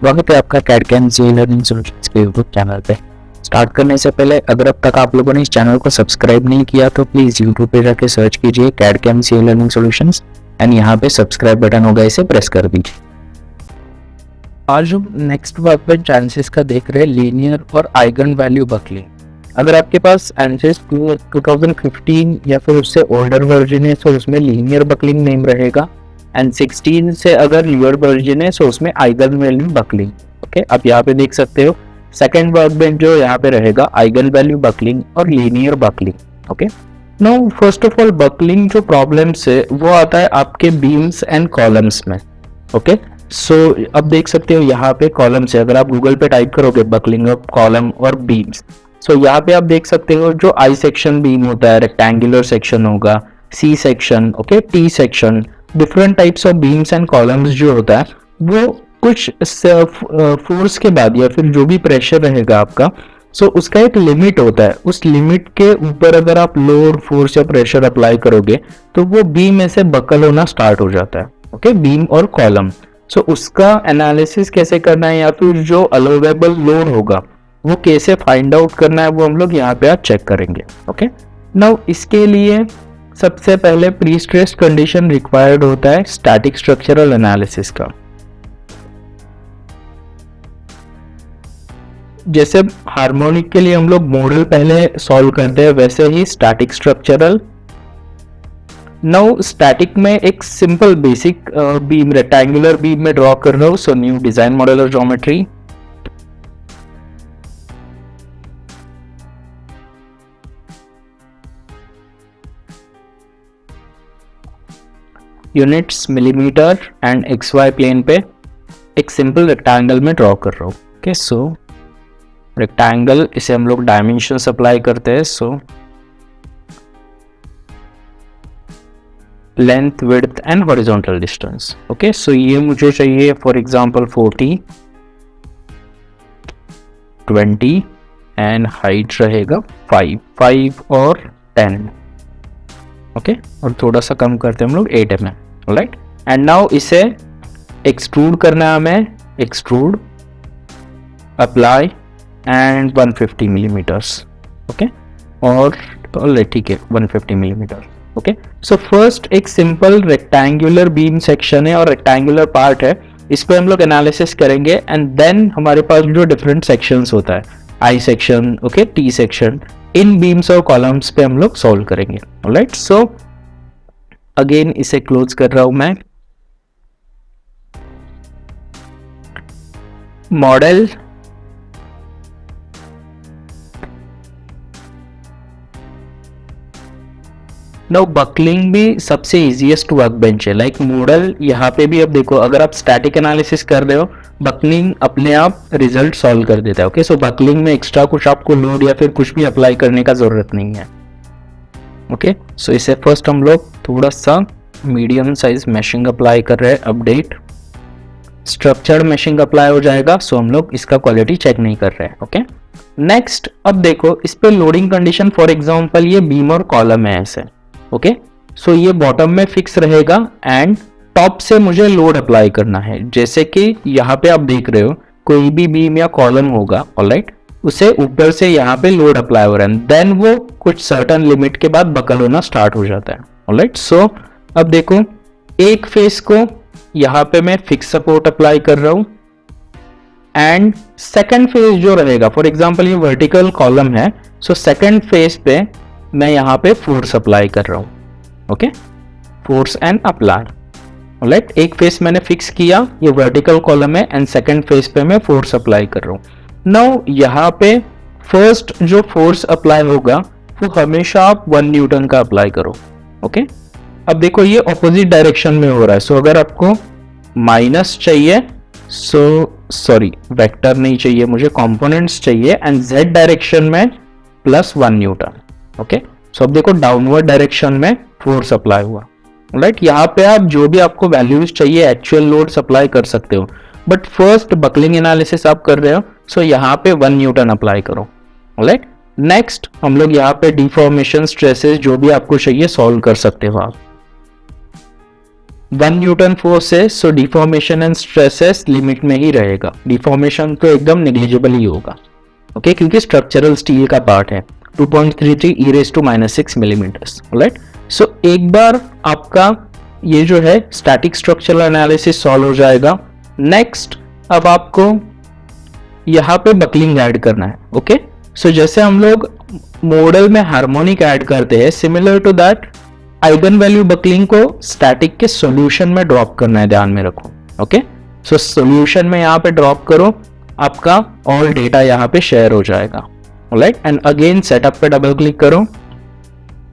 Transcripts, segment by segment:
स्वागत है आपका CAD CAM C learning solutions के यूट्यूब चैनल पे। स्टार्ट करने से पहले अगर अब तक आप लोगों ने इस चैनल को सब्सक्राइब नहीं किया तो प्लीज यूट्यूब पे जाके सर्च कीजिए CAD CAM C learning solutions and यहाँ पे सब्सक्राइब बटन होगा, इसे प्रेस कर दीजिए। आज हम नेक्स्ट वर्कबेंच एनालिसिस का देख रहे हैं, लीनियर और आइगन वैल्यू बकलिंग। अगर आपके पास एनालिसिस 2015 या फिर उससे ओल्डर वर्जन है तो उसमें लीनियर बकलिंग नेम रहेगा, एंड 16 से अगर न्यूअर वर्जन है तो उसमें आइगन वैल्यू बकलिंग। ओके, आप यहाँ पे देख सकते हो सेकंड वर्कबेंच जो यहाँ पे रहेगा आइगन वैल्यू बकलिंग और linear buckling. Okay, now first of all buckling जो प्रॉब्लम्स है वो आता है आपके बीम्स एंड कॉलम्स में। ओके, सो अब देख सकते हो यहाँ पे कॉलम्स है, अगर आप गूगल पे टाइप करोगे बकलिंग ऑफ कॉलम और बीम्स, सो यहाँ पे आप देख सकते हो जो आई सेक्शन बीम होता है, रेक्टेंगुलर सेक्शन होगा, C section, okay, T section, different types of beams and columns जो होता है वो कुछ फोर्स के बाद या फिर जो भी प्रेशर रहेगा आपका, सो उसका एक लिमिट होता है। उस लिमिट के ऊपर अगर आप लोड फोर्स या प्रेशर अप्लाई करोगे तो वो बीम में से बकल होना स्टार्ट हो जाता है। ओके, बीम और कॉलम, सो उसका एनालिसिस कैसे करना है या फिर जो अलोवेबल लोड होगा वो कैसे फाइंड आउट करना है वो हम लोग यहाँ पे आज चेक करेंगे। ओके, नाउ इसके लिए सबसे पहले प्री स्ट्रेस्ड कंडीशन रिक्वायर्ड होता है स्टैटिक स्ट्रक्चरल एनालिसिस का। जैसे हार्मोनिक के लिए हम लोग मॉडल पहले सॉल्व करते हैं वैसे ही स्टैटिक स्ट्रक्चरल। नाउ स्टैटिक में एक simple basic beam rectangular beam में ड्रॉ कर रहा हूं, सो न्यू डिजाइन मॉडल और geometry. Units millimetre and X Y plane पे एक सिंपल रेक्टेंगल में ड्रॉ कर रहा हूँ। ओके, सो रेक्टेंगल, इसे हम लोग डायमेंशंस अप्लाई करते हैं, so length, width and horizontal distance. Okay, so ये मुझे चाहिए फॉर एग्जांपल 40, 20 एंड हाइट रहेगा 5 और 10। ओके, और थोड़ा सा कम करते हैं हम लोग 8 mm। राइट, एंड नाउ इसे एक्सट्रूड करना है हमें, extrude apply and 150 millimetres. Okay, और ठीक है 150 मिलीमीटर। ओके, सो फर्स्ट एक सिंपल रेक्टेंगुलर बीम सेक्शन है और रेक्टेंगुलर पार्ट है, इस पे हम लोग एनालिसिस करेंगे, एंड देन हमारे पास जो डिफरेंट सेक्शंस होता है I section, okay, T section, in beams और कॉलम्स पे हम लोग सॉल्व करेंगे। ऑलराइट, सो अगेन इसे क्लोज कर रहा हूं मैं। मॉडल, नाउ बकलिंग भी सबसे इजीएस्ट वर्कबेंच है, लाइक मॉडल। यहाँ पे भी अब देखो, अगर आप स्टैटिक एनालिसिस कर रहे हो, बकलिंग अपने आप रिजल्ट सॉल्व कर देता है। ओके, सो बकलिंग में एक्स्ट्रा कुछ आपको लोड या फिर कुछ भी अप्लाई करने का जरूरत नहीं है। ओके, सो इसे फर्स्ट हम लोग थोड़ा सा मीडियम साइज मैशिंग अप्लाई कर रहे हैं, अपडेट स्ट्रक्चर्ड मैशिंग अप्लाई हो जाएगा, सो हम लोग इसका क्वालिटी चेक नहीं कर रहे हैं। ओके, नेक्स्ट अब देखो इस पे लोडिंग कंडीशन, फॉर एग्जांपल ये बीम और कॉलम है ऐसे। ओके, सो ये बॉटम में फिक्स रहेगा एंड टॉप से मुझे लोड अप्लाई करना है। जैसे कि यहाँ पे आप देख रहे हो कोई भी बीम या कॉलम होगा, ऑलराइट, उसे ऊपर से यहाँ पे लोड अप्लाई हो रहा है, देन वो कुछ सर्टन लिमिट के बाद बकल होना स्टार्ट हो जाता है। ऑलराइट, सो अब देखो एक फेस को यहाँ पे मैं फिक्स सपोर्ट अप्लाई कर रहा हूं, एंड सेकंड फेस जो रहेगा, फॉर एग्जांपल ये वर्टिकल कॉलम है, सो सेकंड फेस पे मैं यहाँ पे फोर्स अप्लाई कर रहा हूं। Okay, force and apply. Alright, एक फेस मैंने फिक्स किया, ये वर्टिकल कॉलम है, एंड सेकंड फेस पे मैं फोर्स अप्लाई कर रहा हूं। नाउ यहाँ पे फर्स्ट जो फोर्स अप्लाई होगा वो हमेशा आप 1 न्यूटन का अप्लाई करो। ओके, अब देखो ये ऑपोजिट डायरेक्शन में हो रहा है, सो अगर आपको माइनस चाहिए, सॉरी वेक्टर नहीं चाहिए मुझे, कंपोनेंट्स चाहिए, एंड जेड डायरेक्शन में +1 न्यूटन। ओके, सो अब देखो डाउनवर्ड डायरेक्शन में फोर्स अप्लाई हुआ। राइट, यहाँ पे आप जो भी आपको वैल्यूज चाहिए एक्चुअल लोड सप्लाई कर सकते हो, बट फर्स्ट बकलिंग एनालिसिस आप कर रहे हो, सो यहाँ पे 1 न्यूटन अप्लाई करो। राइट, नेक्स्ट हम लोग यहाँ पे डिफॉर्मेशन, स्ट्रेसेस जो भी आपको चाहिए सॉल्व कर सकते हो आप। 1 न्यूटन फोर्स है, सो डिफॉर्मेशन एंड स्ट्रेसेस लिमिट में ही रहेगा, डिफॉर्मेशन तो एकदम नेग्लिजिबल ही होगा, ओके, क्योंकि स्ट्रक्चरल स्टील का पार्ट है। 2.33 e⁻⁻⁶ मिलीमीटर्स, राइट। सो एक बार आपका ये जो है स्टैटिक स्ट्रक्चरल एनालिसिस सॉल्व हो जाएगा। नेक्स्ट अब आपको यहाँ पे बकलिंग ऐड करना है, ओके। सो जैसे हम लोग मॉडल में हार्मोनिक ऐड करते हैं, similar to that eigen value buckling को स्टैटिक के सॉल्यूशन में ड्रॉप करना है, ध्यान में रखो, ओके। सो सॉल्यूशन में यहाँ पे ड्रॉप करो, आपका ऑल डेटा यहाँ पे शेयर हो जाएगा, ऑलराइट। एंड अगेन सेटअप पे डबल क्लिक करो,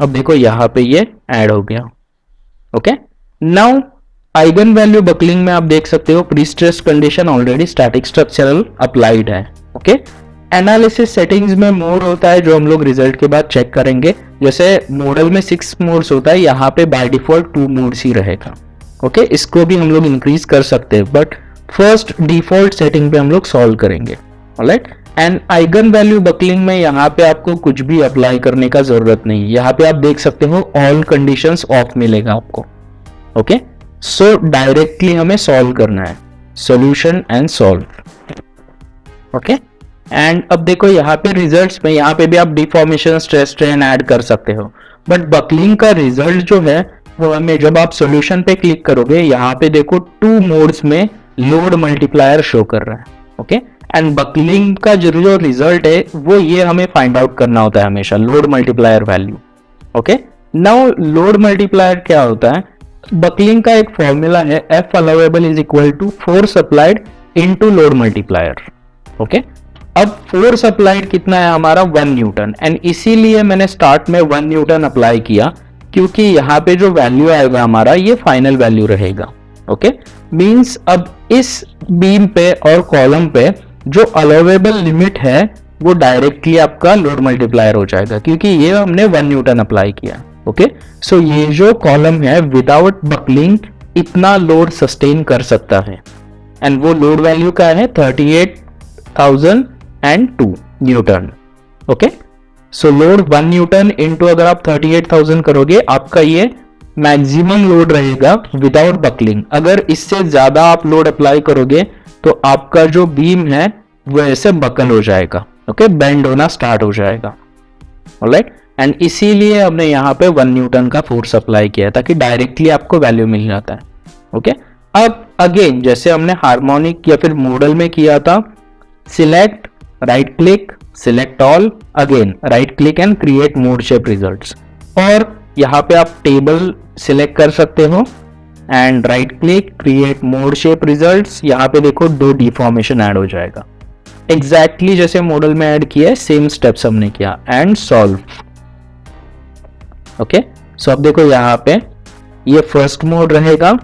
अब देखो यहाँ पे ये ऐड हो गया, okay. Now eigen value buckling में आप देख सकते हो pre stress condition already static structural applied है, ओके। एनालिसिस सेटिंग्स में मोड होता है जो हम लोग रिजल्ट के बाद चेक करेंगे। जैसे मॉडल में 6 मोड्स होता है, यहाँ पे बाय डिफॉल्ट 2 मोड्स ही रहेगा, ओके। इसको भी हम लोग इंक्रीज कर सकते हैं, बट फर्स्ट डिफॉल्ट सेटिंग पे हम लोग सॉल्व करेंगे, alright. And eigen value buckling में यहाँ पे आपको कुछ भी अप्लाई करने का जरूरत नहीं, यहाँ पे आप देख सकते हो ऑल कंडीशंस ऑफ मिलेगा आपको, ओके। सो डायरेक्टली हमें सॉल्व करना है, solution and solve, okay. And अब देखो यहाँ पे रिजल्ट्स में, यहाँ पे भी आप डिफॉर्मेशन, स्ट्रेस स्ट्रेन ऐड कर सकते हो, बट बकलिंग का रिजल्ट जो है वो हमें, जब आप सॉल्यूशन पे क्लिक करोगे यहाँ पे देखो 2 मोड्स में लोड मल्टीप्लायर शो कर रहा है, ओके। एंड बकलिंग का जो रिजल्ट है वो ये हमें फाइंड आउट करना होता है हमेशा, load multiplier value, okay. Now load multiplier क्या होता है? बकलिंग का एक फॉर्मूला है, F allowable is equal to force applied into load multiplier, okay. अब फोर्स अप्लाइड कितना है हमारा? 1 न्यूटन, एंड इसीलिए मैंने स्टार्ट में 1 न्यूटन अप्लाई किया, क्योंकि यहाँ पे जो वैल्यू आएगा हमारा ये फाइनल वैल्यू रहेगा, ओके। मींस अब इस बीम पे और कॉलम पे जो अलाउेबल लिमिट है वो डायरेक्टली आपका लोड मल्टीप्लायर हो जाएगा, क्योंकि ये हमने 1 न्यूटन अप्लाई किया, ओके। सो ये जो कॉलम है विदाउट बकलिंग इतना लोड सस्टेन कर सकता है, एंड वो लोड वैल्यू का है 38,002 न्यूटन, ओके। सो लोड 1 न्यूटन इंटू अगर आप 38,000 करोगे, आपका ये मैक्सिमम लोड रहेगा विदाउट बकलिंग। अगर इससे ज्यादा आप लोड अप्लाई करोगे तो आपका जो बीम है वो ऐसे बकल हो जाएगा, ओके, बेंड होना स्टार्ट हो जाएगा, ऑलराइट। एंड इसीलिए हमने यहाँ पे 1 न्यूटन का फोर्स अप्लाई किया ताकि डायरेक्टली आपको वैल्यू मिल जाता है, ओके। अब अगेन जैसे हमने हार्मोनिक या फिर मॉडल में किया था, select, right click, select all, again right click and create mode shape results, और यहाँ पे आप टेबल सिलेक्ट कर सकते हो and right click, create mode shape results. यहाँ पे देखो 2 डिफॉर्मेशन ऐड हो जाएगा, एग्जैक्टली जैसे मॉडल में ऐड किया है सेम स्टेप्स हमने किया, एंड सॉल्व, ओके। सो अब देखो यहाँ पे ये फर्स्ट मोड रहेगा,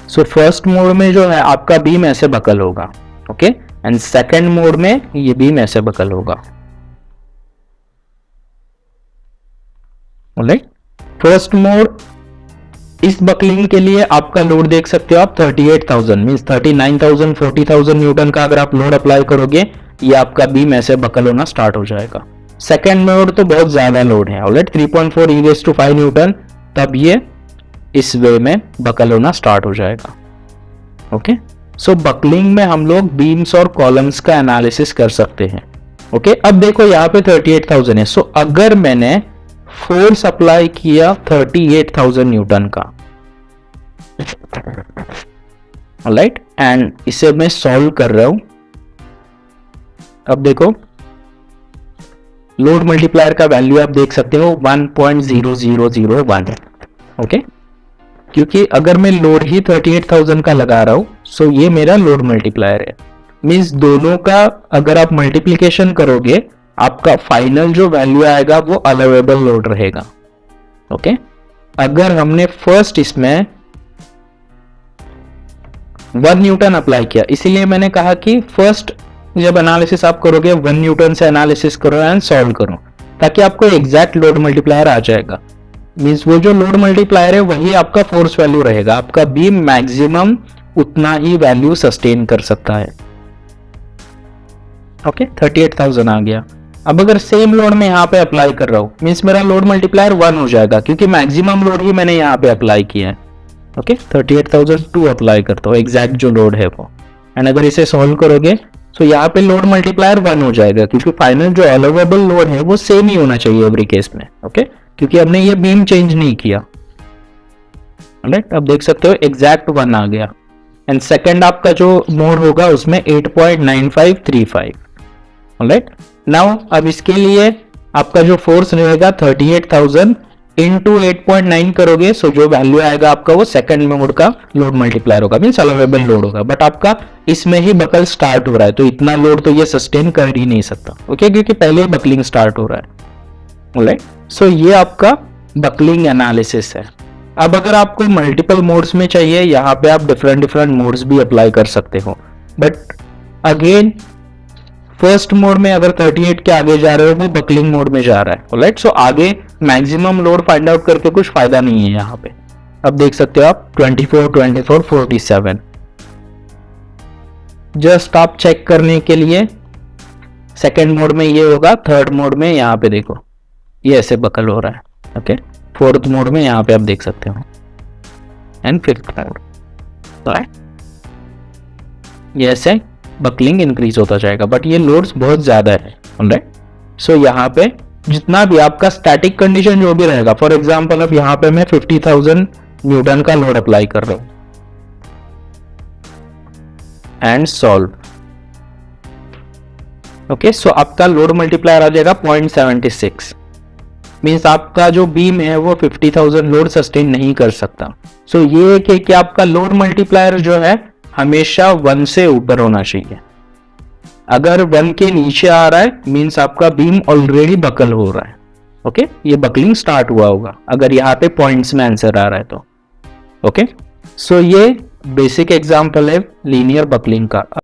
सो फर्स्ट मोड में जो है आपका बीम ऐसे बकल होगा, ओके, एंड सेकंड मोड में ये बीम ऐसे बकल होगा, ऑलराइट। फर्स्ट मोड इस बकलिंग के लिए आपका लोड देख सकते हो आप 38,000 मींस 39,000 40,000 न्यूटन का अगर आप लोड अप्लाई करोगे, ये आपका बीम ऐसे बकल होना स्टार्ट हो जाएगा। सेकंड मोड तो बहुत ज्यादा लोड है, ऑलराइट, 3.4 e⁵ न्यूटन, तब ये इस वे में बकल होना स्टार्ट हो जाएगा, ओके। सो बकलिंग में हम लोग बीम्स और कॉलम्स का एनालिसिस कर सकते हैं, ओके। अब देखो यहाँ पे 38,000 है, सो अगर मैंने फोर्स अप्लाई किया 38,000 न्यूटन का, ऑलराइट, एंड इसे मैं सॉल्व कर रहा हूं। अब देखो लोड मल्टीप्लायर का वैल्यू आप देख सकते हो 1.0001, ओके, क्योंकि अगर मैं लोड ही 38,000 का लगा रहा हूं, सो ये मेरा लोड मल्टीप्लायर है। मींस दोनों का अगर आप मल्टीप्लिकेशन करोगे, आपका फाइनल जो वैल्यू आएगा वो अलाउेबल लोड रहेगा, ओके। अगर हमने फर्स्ट इसमें 1 न्यूटन अप्लाई किया, इसीलिए मैंने कहा कि फर्स्ट जब एनालिसिस आप करोगे 1 न्यूटन से एनालिसिस करो एंड सॉल्व करो, ताकि आपको एग्जैक्ट लोड मल्टीप्लायर आ जाएगा। मींस वो जो लोड मल्टीप्लायर है वही आपका फोर्स वैल्यू रहेगा, आपका बीम मैक्सिमम उतना ही वैल्यू सस्टेन कर सकता है, ओके। 38,000 आ गया। अब अगर सेम लोड मैं यहाँ पे अप्लाई कर रहा हूँ मीन्स मेरा लोड मल्टीप्लायर 1 हो जाएगा क्योंकि मैक्सिमम लोड ही मैंने यहाँ पे अप्लाई किया है। ओके 38,002 अप्लाई करता हूँ एग्जैक्ट जो लोड है वो, एंड अगर इसे सॉल्व करोगे तो यहाँ पे लोड मल्टीप्लायर 1 हो जाएगा क्योंकि फाइनल जो अलाउेबल लोड है वो सेम ही होना चाहिए एवरी केस में। ओके क्योंकि हमने ये बीम चेंज नहीं किया। राइट अब देख सकते हो एग्जैक्ट 1 आ गया। एंड सेकंड आपका जो मोड होगा उसमें 8.9535। राइट नाउ अब इसके लिए आपका जो फोर्स रहेगा 38,000 इंटू 8.9 करोगे सो जो वैल्यू आएगा आपका वो सेकंड मोड का लोड मल्टीप्लायर होगा मीन्स अलाउेबल लोड होगा। बट आपका इसमें ही बकल स्टार्ट हो रहा है तो इतना लोड तो ये सस्टेन कर ही नहीं सकता। ओके क्योंकि पहले ही बकलिंग स्टार्ट हो रहा है। राइट सो ये आपका बकलिंग एनालिसिस है। अब अगर आपको मल्टीपल मोड्स में चाहिए यहाँ पे आप डिफरेंट मोड्स भी अप्लाई कर सकते हो। बट अगेन फर्स्ट मोड में अगर 38 के आगे जा रहे हो वो बकलिंग मोड में जा रहा है। राइट सो आगे मैक्सिमम लोड फाइंड आउट करके कुछ फायदा नहीं है यहाँ पे। अब देख सकते हो आप 24, 24, 47 जस्ट आप चेक करने के लिए सेकेंड मोड में ये होगा, थर्ड मोड में यहाँ पे देखो ये ऐसे बकल हो रहा है। ओके फोर्थ मोड में यहाँ पे आप देख सकते हो एंड फिफ्थ मोड राइट ये ऐसे बकलिंग इंक्रीज होता जाएगा। बट ये लोड्स बहुत ज्यादा है। राइट सो यहाँ पे जितना भी आपका स्टैटिक कंडीशन जो भी रहेगा, फॉर एग्जांपल अब यहाँ पे मैं 50,000 न्यूटन का लोड अप्लाई कर रहा हूं एंड सॉल्व। ओके सो आपका लोड मल्टीप्लायर आ जाएगा 0.76 मीन्स आपका जो बीम है वो 50,000 लोड सस्टेन नहीं कर सकता। सो ये है कि आपका लोड मल्टीप्लायर जो है हमेशा 1 से ऊपर होना चाहिए। अगर 1 के नीचे आ रहा है मीन्स आपका बीम ऑलरेडी बकल हो रहा है। ओके ये बकलिंग स्टार्ट हुआ होगा अगर यहाँ पे पॉइंट्स में आंसर आ रहा है तो। ओके सो ये बेसिक एग्जांपल है लीनियर बकलिंग का।